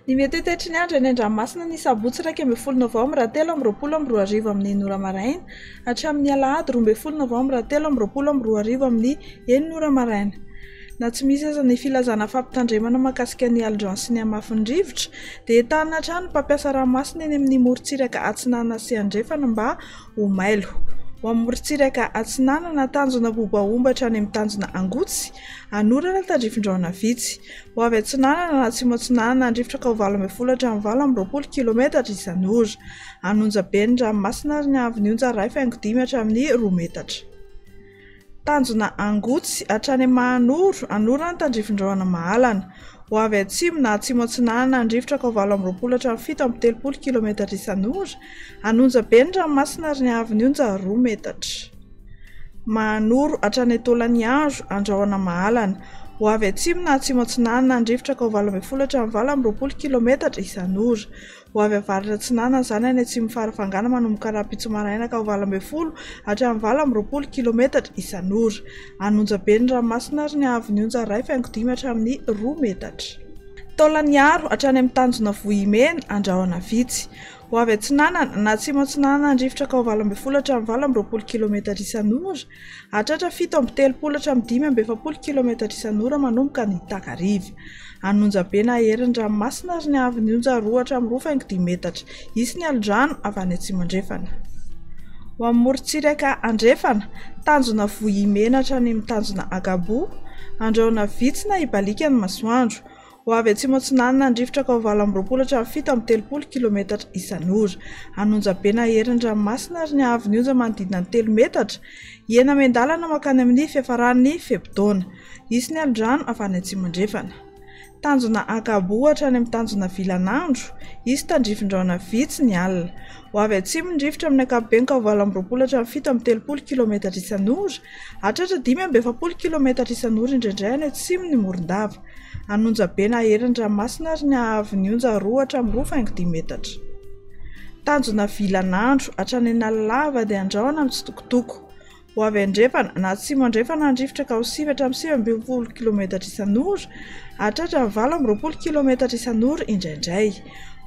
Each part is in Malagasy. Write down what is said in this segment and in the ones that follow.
Ny mety tetry ny andro eny Andranomasina ny sabotsy 12 Novambra 2020 amin'ny 9 maraina hatramin'ny alahady 12 Novambra 2020 amin'ny 9 maraina. Na tsy misy aza ny filazana fampitandremana mahakasika ny alidroany sy ny hamafin-drivotra dia entanina hatrany mpampiasa ranomasina eny amin'ny morontsiraka Atsinanana sy Andrefana mba ho mailo. Ho amin'ny morontsiraka Atsinanana tanjona Bobaomba any amin'ny tanjona Angotsy, anorana tandrifin-drahona vitsy. Ho avy Atsinanana na Atsimo Atsinanana andrivotra ka ho 20 hatramin'ny 20 km isan'ora. Anonjabe ny ranomasina ary ny avin'ionja 1.5 hatramin'ny 2 metatra. Tanjona Angotsy hatrany Mahanoro, anorana tandrifin-drahona Mahalana. Ho avy atsimo na Atsimo Atsinanana andrivotra ka ho 20 hatramin'ny 7 km isan'ora. Anonjabe ny ranomasina ary ny avin'ionja 2 metatra. Mahanoro hatrany Tolaniandro, andrahona Mahalana. Ho avy atsimo na Atsimo Atsinanana andrivotra ka ho 20 hatramin'ny 20 km isan'ora. Ho avy avaratra Atsinanana izany any atsimo farafangana manomboka Rahampitso-Maraina ka ho 20 hatramin'ny 20 km isan'ora. Anonjabe ny ranomasina ary ny avin'ionja 1.5 hatramin'ny 2 metatra. Tolaniaro hatrany amin'ny tanjona Vohimena, andrahona vitsy. Ho avy Atsinanana na Atsimo Atsinanana andrivotra ka ho 20 hatramin'ny 20 km isan'ora. Hatratra 7 hatramin'ny 5 km isan'ora manomboka ny Takariva. Anonjabe na herin'ny ranomasina ary ny avin'ionja 2 hatramin'ny 2.5 metatra. Isy ny alin-drano avy any Atsimo Andrefana. Ho amin'ny morontsiraka Andrefana, tanjona Vohimena hatrany amin'ny tanjona Agabo, andrahona vitsy na Ibalika ny masoandro. Ho avy Atsimo Atsinanana andrivotra ka ho 20 hatramin'ny 7 km isan'ora. Anonjabe na herin'ny ranomasina ary ny avin'ionja manodidina ny 3 metatra. Hena Mendalana makany amin'ny fiafaran'ny Febitaona. Isy ny alin-drano avy any Atsimo Andrefana. Tanjona Agabo hatrany amin'ny tanjona Vilanandro, isy tandrifin-drahona vitsy ny alina. Ho avy atsimo ny rivotra amin'ny ankapobeny ka ho 20 hatramin'ny 7 km isan'ora. Hatratra 5 km isan'ora indraindray any atsimo ny Morondava. Anonjabe na herin'ny ranomasina ary ny avin'ionja 2 hatramin'ny 2.5 metatra. Tanjona Vilanandro hatrany Analalava dia andrahona amin'ny Tsitokotoko. Ho avy Andrefana na Atsimo Andrefana andrivotra ka ho 9 hatramin'ny 9 km isan'ora. Hatratra 20 km isan'ora indraindray.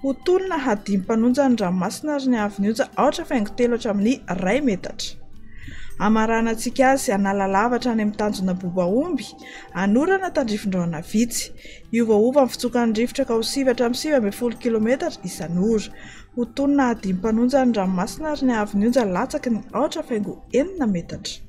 Ho tonona hadim-panonja ny ranomasina ary ny avin'ionja 8.3 hatramin'ny 1 metatra. Amaranantsika azy Analalava hatrany amin'ny tanjona Bobaomby, anorana tandrifin-drahona vitsy. Iovaova amin'ny fitsokan'ny rivotra ka ho 9 hatramin'ny 9 km isan'ora. Ho tonona hadim-panonja ny ranomasina ary ny avin'ionja latsaky ny 8.4 metatra.